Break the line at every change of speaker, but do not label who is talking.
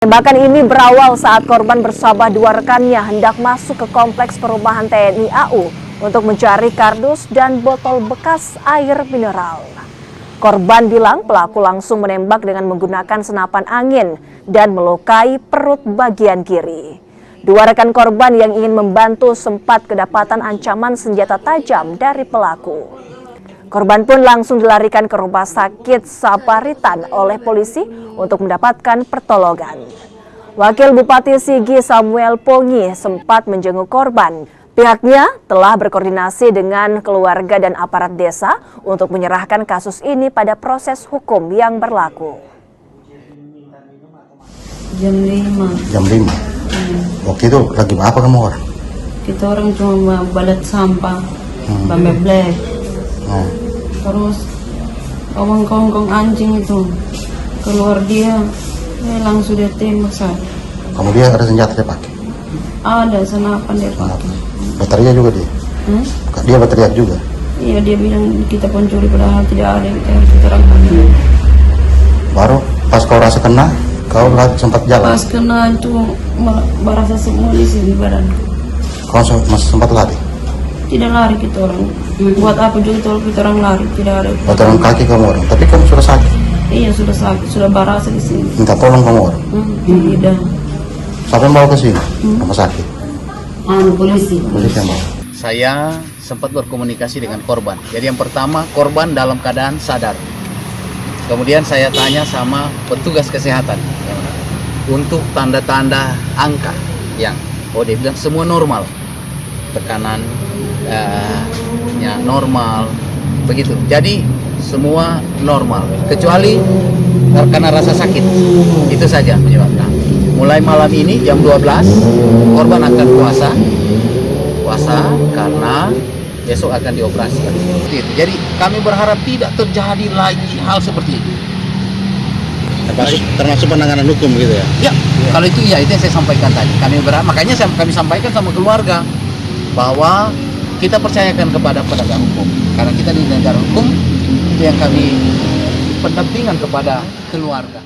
Tembakan ini berawal saat korban bersama dua rekannya hendak masuk ke kompleks perumahan TNI AU untuk mencari kardus dan botol bekas air mineral. Korban bilang pelaku langsung menembak dengan menggunakan senapan angin dan melukai perut bagian kiri. Dua rekan korban yang ingin membantu sempat kedapatan ancaman senjata tajam dari pelaku. Korban pun langsung dilarikan ke rumah sakit Saparitan oleh polisi untuk mendapatkan pertolongan. Wakil Bupati Sigi Samuel Pongi sempat menjenguk korban. Pihaknya telah berkoordinasi dengan keluarga dan aparat desa untuk menyerahkan kasus ini pada proses hukum yang berlaku.
Jam 5.
Jam 5? Waktu itu lagi apa kamu orang?
Kita orang cuma balet sampah, sampai black. Terus kongkong anjing itu keluar dia langsung dia tembak saya.
Kamu dia ada senjata dia pakai?
Ada senapan dia pakai.
Berteriak juga dia? Dia berteriak juga?
Iya, dia bilang kita pencuri padahal tidak ada yang kita terangkan.
Baru pas kau rasa kena, kau sempat jalan?
Pas kena itu berasa semua di sini badan.
Kau masih sempat lari?
Tidak lari kita orang. Buat apa juga kita orang lari? Tidak ada.
Potong kaki kamu orang, tapi kamu sudah sakit?
Iya, sudah sakit, sudah berasa di sini.
Minta tolong kamu orang?
Tidak.
Siapa yang bawa ke sini? Rumah sakit?
Polisi.
Polisi yang bawa.
Saya sempat berkomunikasi dengan korban. Jadi yang pertama, korban dalam keadaan sadar. Kemudian saya tanya sama petugas kesehatan untuk tanda-tanda angka yang dia bilang semua normal, tekanan normal begitu. Jadi semua normal kecuali karena rasa sakit, itu saja menyebabkan. Mulai malam ini jam 12 korban akan puasa karena besok akan dioperasi. Jadi kami berharap tidak terjadi lagi hal seperti itu.
Termasuk penanganan hukum gitu ya?
Ya, kalau itu iya, itu yang saya sampaikan tadi. Kami berharap, makanya kami sampaikan sama keluarga bahwa kita percayakan kepada penegak hukum. Karena kita di negara hukum, itu yang kami pendampingan kepada keluarga.